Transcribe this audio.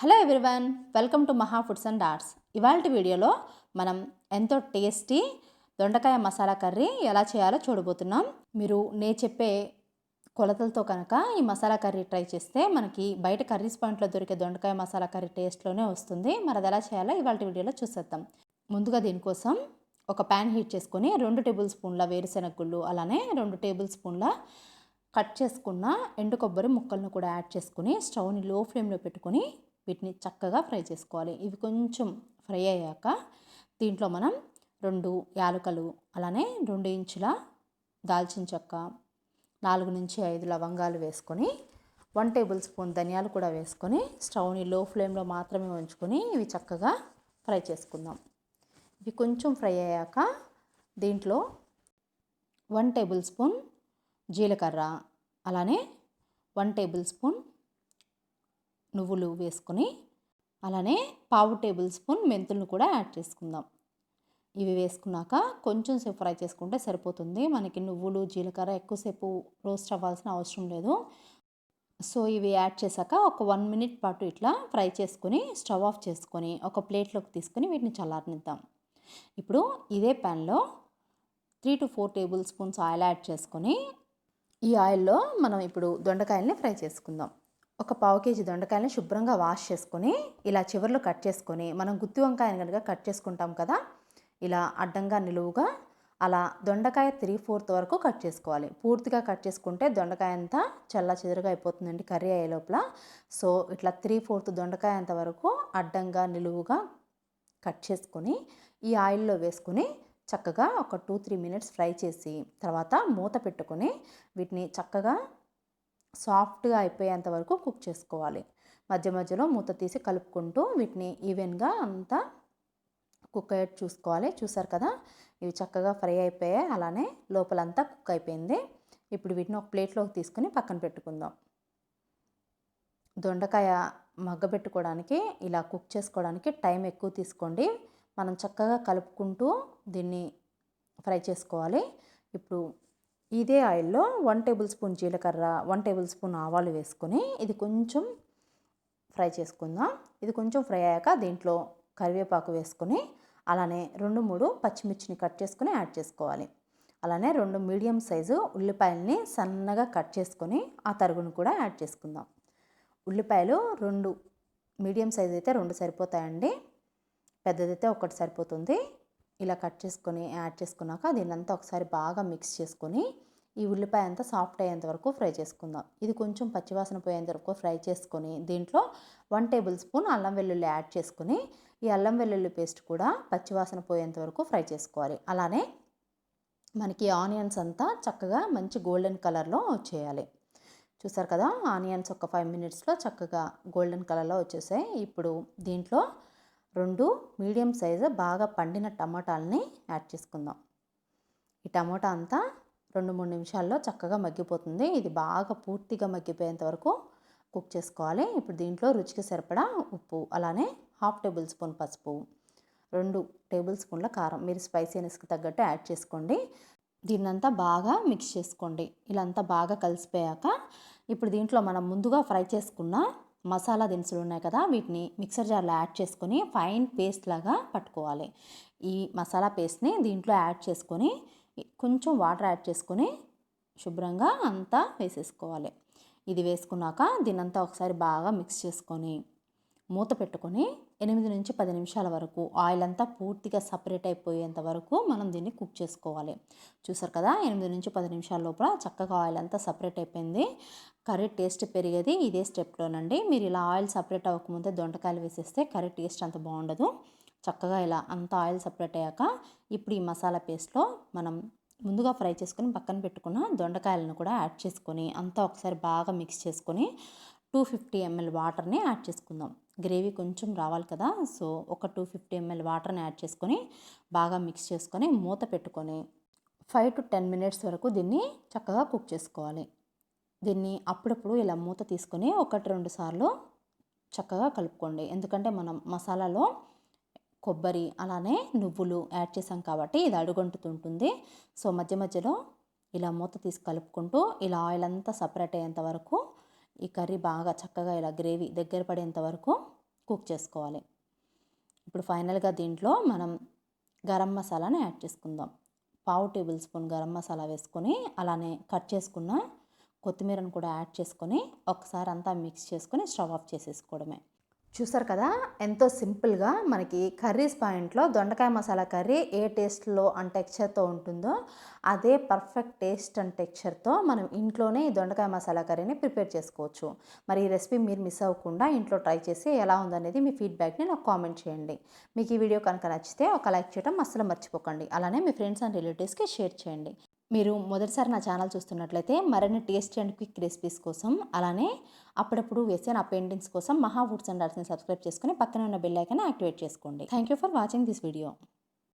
Hello everyone, welcome to మహా foods and arts. ఇవాల్టి వీడియోలో మనం ఎంతో టేస్టీ దొండకాయ మసాలా కర్రీ ఎలా చేయాలో చూడబోతున్నాం. మీరు నేను చెప్పే కొలతలతో కనుక ఈ మసాలా కర్రీ ట్రై చేస్తే మనకి బయట కర్రీస్ పాయింట్లో దొరికే దొండకాయ మసాలా కర్రీ టేస్ట్లోనే వస్తుంది. మరి అది ఎలా చేయాలో ఇవాల్టి వీడియోలో చూసేద్దాం. ముందుగా దీనికోసం ఒక ప్యాన్ హీట్ చేసుకొని 2 టేబుల్ స్పూన్ల వేరుశెనగ గుళ్ళు, అలానే 2 టేబుల్ స్పూన్ల కట్ చేసుకున్న ఎండు కొబ్బరి ముక్కలను కూడా యాడ్ చేసుకుని స్టవ్ని లో ఫ్లేమ్లో పెట్టుకొని వీటిని చక్కగా ఫ్రై చేసుకోవాలి. ఇవి కొంచెం ఫ్రై అయ్యాక దీంట్లో మనం 2 యాలకులు, అలానే 2 ఇంచుల దాల్చిన చెక్క, 4 నుంచి 5 లవంగాలు వేసుకొని 1 టేబుల్ స్పూన్ ధనియాలు కూడా వేసుకొని స్టవ్ని లో ఫ్లేమ్లో మాత్రమే ఉంచుకొని ఇవి చక్కగా ఫ్రై చేసుకుందాం. ఇవి కొంచెం ఫ్రై అయ్యాక దీంట్లో 1 టేబుల్ స్పూన్ జీలకర్ర, అలానే 1 టేబుల్ స్పూన్ నువ్వులు వేసుకొని అలానే పావు టేబుల్ స్పూన్ మెంతులను కూడా యాడ్ చేసుకుందాం. ఇవి వేసుకున్నాక కొంచెం సేపు ఫ్రై చేసుకుంటే సరిపోతుంది. మనకి నువ్వులు జీలకర్ర ఎక్కువసేపు రోస్ట్ అవ్వాల్సిన అవసరం లేదు. సో ఇవి యాడ్ చేశాక ఒక 1 మినిట్ పాటు ఇట్లా ఫ్రై చేసుకొని స్టవ్ ఆఫ్ చేసుకొని ఒక ప్లేట్లోకి తీసుకొని వీటిని చల్లారనిద్దాం. ఇప్పుడు ఇదే ప్యాన్లో 3 to 4 table spoons oil add చేసుకొని ఈ ఆయిల్లో మనం ఇప్పుడు దొండకాయల్ని ఫ్రై చేసుకుందాం. ఒక పావు కేజీ దొండకాయలని శుభ్రంగా వాష్ చేసుకొని ఇలా చివర్లో కట్ చేసుకొని మనం గుత్తి వంకాయని కనుక కట్ చేసుకుంటాం కదా, ఇలా అడ్డంగా నిలువుగా అలా దొండకాయ 3/4 వరకు కట్ చేసుకోవాలి. పూర్తిగా కట్ చేసుకుంటే దొండకాయ అంతా చల్ల చెదురుగా అయిపోతుందండి కర్రీ అయ్యే లోపల. సో ఇట్లా 3/4 దొండకాయ అంత వరకు అడ్డంగా నిలువుగా కట్ చేసుకొని ఈ ఆయిల్లో వేసుకొని చక్కగా ఒక 2-3 మినిట్స్ ఫ్రై చేసి తర్వాత మూత పెట్టుకొని వీటిని చక్కగా సాఫ్ట్గా అయిపోయేంత వరకు కుక్ చేసుకోవాలి. మధ్య మధ్యలో మూత తీసి కలుపుకుంటూ వీటిని ఈవెన్గా అంతా కుక్ అయ్యేట్టు చూసుకోవాలి. చూసారు కదా, ఇవి చక్కగా ఫ్రై అయిపోయాయి, అలానే లోపలంతా కుక్ అయిపోయింది. ఇప్పుడు వీటిని ఒక ప్లేట్లోకి తీసుకుని పక్కన పెట్టుకుందాం. దొండకాయ మగ్గబెట్టుకోవడానికి ఇలా కుక్ చేసుకోవడానికి టైం ఎక్కువ తీసుకోండి. మనం చక్కగా కలుపుకుంటూ దీన్ని ఫ్రై చేసుకోవాలి. ఇప్పుడు ఇదే ఆయిల్లో 1 టేబుల్ స్పూన్ జీలకర్ర, 1 టేబుల్ స్పూన్ ఆవాలు వేసుకొని ఇది కొంచెం ఫ్రై చేసుకుందాం. ఇది కొంచెం ఫ్రై అయ్యాక దీంట్లో కరివేపాకు వేసుకొని అలానే 2-3 పచ్చిమిర్చిని కట్ చేసుకొని యాడ్ చేసుకోవాలి. అలానే 2 మీడియం సైజు ఉల్లిపాయలని సన్నగా కట్ చేసుకొని ఆ తరుగును కూడా యాడ్ చేసుకుందాం. ఉల్లిపాయలు 2 మీడియం సైజు అయితే 2 సరిపోతాయండి, పెద్దదైతే 1 సరిపోతుంది. ఇలా కట్ చేసుకొని యాడ్ చేసుకున్నాక దీన్నంతా ఒకసారి బాగా మిక్స్ చేసుకొని ఈ ఉల్లిపాయ అంతా సాఫ్ట్ అయ్యేంత వరకు ఫ్రై చేసుకుందాం. ఇది కొంచెం పచ్చివాసన పోయేంత వరకు ఫ్రై చేసుకొని దీంట్లో 1 టేబుల్ స్పూన్ అల్లం వెల్లుల్లి యాడ్ చేసుకొని ఈ అల్లం వెల్లుల్లి పేస్ట్ కూడా పచ్చివాసన పోయేంత వరకు ఫ్రై చేసుకోవాలి. అలానే మనకి ఆనియన్స్ అంతా చక్కగా మంచి గోల్డెన్ కలర్లో వచ్చేయాలి. చూసారు కదా, ఆనియన్స్ ఒక 5 మినిట్స్లో చక్కగా గోల్డెన్ కలర్లో వచ్చేసాయి. ఇప్పుడు దీంట్లో 2 మీడియం సైజు బాగా పండిన టమాటాలని యాడ్ చేసుకుందాం. ఈ టమాటా అంతా 2-3 నిమిషాల్లో చక్కగా మగ్గిపోతుంది. ఇది బాగా పూర్తిగా మగ్గిపోయేంత వరకు కుక్ చేసుకోవాలి. ఇప్పుడు దీంట్లో రుచికి సరిపడా ఉప్పు, అలానే 1/2 టేబుల్ స్పూన్ పసుపు, 2 టేబుల్ స్పూన్ల కారం, మీరు స్పైసీనెస్కి తగ్గట్టు యాడ్ చేసుకోండి. దీన్నంతా బాగా మిక్స్ చేసుకోండి. ఇలా అంతా బాగా కలిసిపోయాక ఇప్పుడు దీంట్లో మనం ముందుగా ఫ్రై చేసుకున్న మసాలా దినుసులు ఉన్నాయి కదా, వీటిని మిక్సర్ జార్లో యాడ్ చేసుకొని ఫైన్ పేస్ట్ లాగా పట్టుకోవాలి. ఈ మసాలా పేస్ట్ని దీంట్లో యాడ్ చేసుకొని కొంచెం వాటర్ యాడ్ చేసుకొని శుభ్రంగా అంతా వేసేసుకోవాలి. ఇది వేసుకున్నాక దీన్నంతా ఒకసారి బాగా మిక్స్ చేసుకొని మూత పెట్టుకొని 8 నుంచి 10 నిమిషాల వరకు ఆయిల్ అంతా పూర్తిగా సపరేట్ అయిపోయేంత వరకు మనం దీన్ని కుక్ చేసుకోవాలి. చూసారు కదా, 8 నుంచి 10 నిమిషాల లోపల చక్కగా ఆయిల్ అంతా సపరేట్ అయిపోయింది. కర్రీ టేస్ట్ పెరిగేది ఇదే స్టెప్లోనండి. మీరు ఇలా ఆయిల్ సపరేట్ అవ్వకముందే దొండకాయలు వేసేస్తే కర్రీ టేస్ట్ అంత బాగుండదు. చక్కగా ఇలా అంత ఆయిల్ సపరేట్ అయ్యాక ఇప్పుడు ఈ మసాలా పేస్ట్లో మనం ముందుగా ఫ్రై చేసుకొని పక్కన పెట్టుకున్న దొండకాయలను కూడా యాడ్ చేసుకొని అంతా ఒకసారి బాగా మిక్స్ చేసుకొని 250 ml వాటర్ని యాడ్ చేసుకుందాం. గ్రేవీ కొంచెం రావాలి కదా, సో ఒక 250 ml వాటర్ని యాడ్ చేసుకొని బాగా మిక్స్ చేసుకొని మూత పెట్టుకొని 5 to 10 మినిట్స్ వరకు దీన్ని చక్కగా కుక్ చేసుకోవాలి. దీన్ని అప్పుడప్పుడు ఇలా మూత తీసుకొని 1-2 సార్లు చక్కగా కలుపుకోండి. ఎందుకంటే మనం మసాలాలో కొబ్బరి అలానే నువ్వులు యాడ్ చేసాం కాబట్టి ఇది అడుగంటుతుంటుంది. సో మధ్య మధ్యలో ఇలా మూత తీసి కలుపుకుంటూ ఇలా ఆయిల్ అంతా సపరేట్ అయ్యేంత వరకు ఈ కర్రీ బాగా చక్కగా ఇలా గ్రేవీ దగ్గర పడేంత వరకు కుక్ చేసుకోవాలి. ఇప్పుడు ఫైనల్గా దీంట్లో మనం గరం మసాలాని యాడ్ చేసుకుందాం. 1/2 టేబుల్ స్పూన్ గరం మసాలా వేసుకొని అలానే కట్ చేసుకున్న కొత్తిమీరను కూడా యాడ్ చేసుకొని ఒకసారి అంతా మిక్స్ చేసుకొని స్టవ్ ఆఫ్ చేసేసుకోవడమే. చూసారు కదా, ఎంతో సింపుల్గా మనకి కర్రీస్ పాయింట్లో దొండకాయ మసాలా కర్రీ ఏ టేస్ట్లో అండ్ టెక్స్చర్తో ఉంటుందో అదే పర్ఫెక్ట్ టేస్ట్ అండ్ టెక్స్చర్తో మనం ఇంట్లోనే ఈ దొండకాయ మసాలా కర్రీని ప్రిపేర్ చేసుకోవచ్చు. మరి ఈ రెసిపీ మీరు మిస్ అవ్వకుండా ఇంట్లో ట్రై చేసి ఎలా ఉందనేది మీ ఫీడ్బ్యాక్ని నాకు కామెంట్ చేయండి. మీకు ఈ వీడియో కనుక నచ్చితే ఒక లైక్ చేయడం అస్సలు మర్చిపోకండి. అలానే మీ ఫ్రెండ్స్ అండ్ రిలేటివ్స్కి షేర్ చేయండి. మీరు మొదటిసారి నా ఛానల్ చూస్తున్నట్లయితే మరిన్ని టేస్టీ అండ్ క్విక్ రెసిపీస్ కోసం అలానే అప్పుడప్పుడు వేసే నా పెయింటింగ్స్ కోసం మహా ఫుడ్స్ అండ్ ఆర్ట్స్ని సబ్స్క్రైబ్ చేసుకుని పక్కన ఉన్న బెల్ ఐకాన్ యాక్టివేట్ చేసుకోండి. Thank you for watching this video.